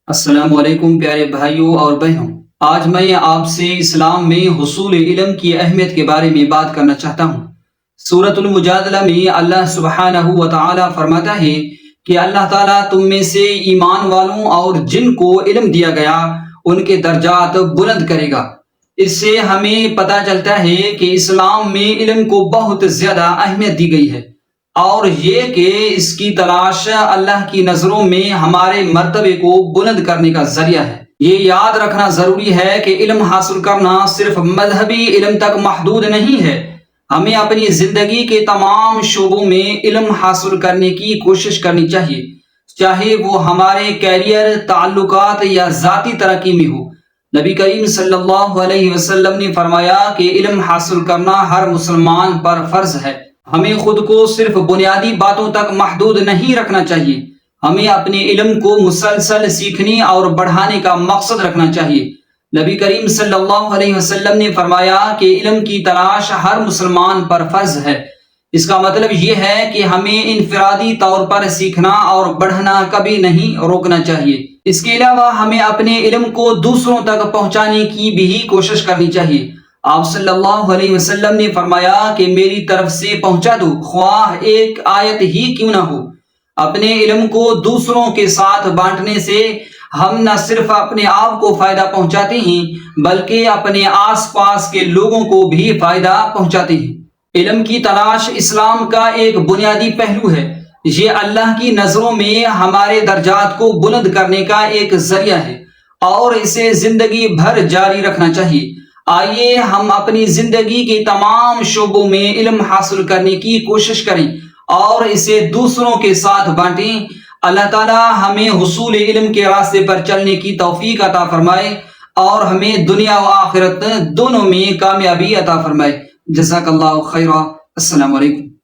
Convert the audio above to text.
السلام علیکم پیارے بھائیوں اور بہنوں، آج میں آپ سے اسلام میں حصول علم کی اہمیت کے بارے میں بات کرنا چاہتا ہوں۔ سورۃ المجادلہ میں اللہ سبحانہ و تعالی فرماتا ہے کہ اللہ تعالیٰ تم میں سے ایمان والوں اور جن کو علم دیا گیا ان کے درجات بلند کرے گا۔ اس سے ہمیں پتہ چلتا ہے کہ اسلام میں علم کو بہت زیادہ اہمیت دی گئی ہے، اور یہ کہ اس کی تلاش اللہ کی نظروں میں ہمارے مرتبے کو بلند کرنے کا ذریعہ ہے۔ یہ یاد رکھنا ضروری ہے کہ علم حاصل کرنا صرف مذہبی علم تک محدود نہیں ہے۔ ہمیں اپنی زندگی کے تمام شعبوں میں علم حاصل کرنے کی کوشش کرنی چاہیے، چاہے وہ ہمارے کیریئر، تعلقات یا ذاتی ترقی میں ہو۔ نبی کریم صلی اللہ علیہ وسلم نے فرمایا کہ علم حاصل کرنا ہر مسلمان پر فرض ہے۔ ہمیں خود کو صرف بنیادی باتوں تک محدود نہیں رکھنا چاہیے، ہمیں اپنے علم کو مسلسل سیکھنے اور بڑھانے کا مقصد رکھنا چاہیے۔ نبی کریم صلی اللہ علیہ وسلم نے فرمایا کہ علم کی تلاش ہر مسلمان پر فرض ہے۔ اس کا مطلب یہ ہے کہ ہمیں انفرادی طور پر سیکھنا اور بڑھنا کبھی نہیں روکنا چاہیے۔ اس کے علاوہ ہمیں اپنے علم کو دوسروں تک پہنچانے کی بھی کوشش کرنی چاہیے۔ آپ صلی اللہ علیہ وسلم نے فرمایا کہ میری طرف سے پہنچا دو، خواہ ایک آیت ہی کیوں نہ ہو۔ اپنے علم کو دوسروں کے ساتھ بانٹنے سے ہم نہ صرف اپنے آپ کو فائدہ پہنچاتے ہیں بلکہ اپنے آس پاس کے لوگوں کو بھی فائدہ پہنچاتے ہیں۔ علم کی تلاش اسلام کا ایک بنیادی پہلو ہے۔ یہ اللہ کی نظروں میں ہمارے درجات کو بلند کرنے کا ایک ذریعہ ہے اور اسے زندگی بھر جاری رکھنا چاہیے۔ آئیے ہم اپنی زندگی کے تمام شعبوں میں علم حاصل کرنے کی کوشش کریں اور اسے دوسروں کے ساتھ بانٹیں۔ اللہ تعالی ہمیں حصول علم کے راستے پر چلنے کی توفیق عطا فرمائے اور ہمیں دنیا و آخرت دونوں میں کامیابی عطا فرمائے۔ جزاک اللہ خیرا۔ السلام علیکم۔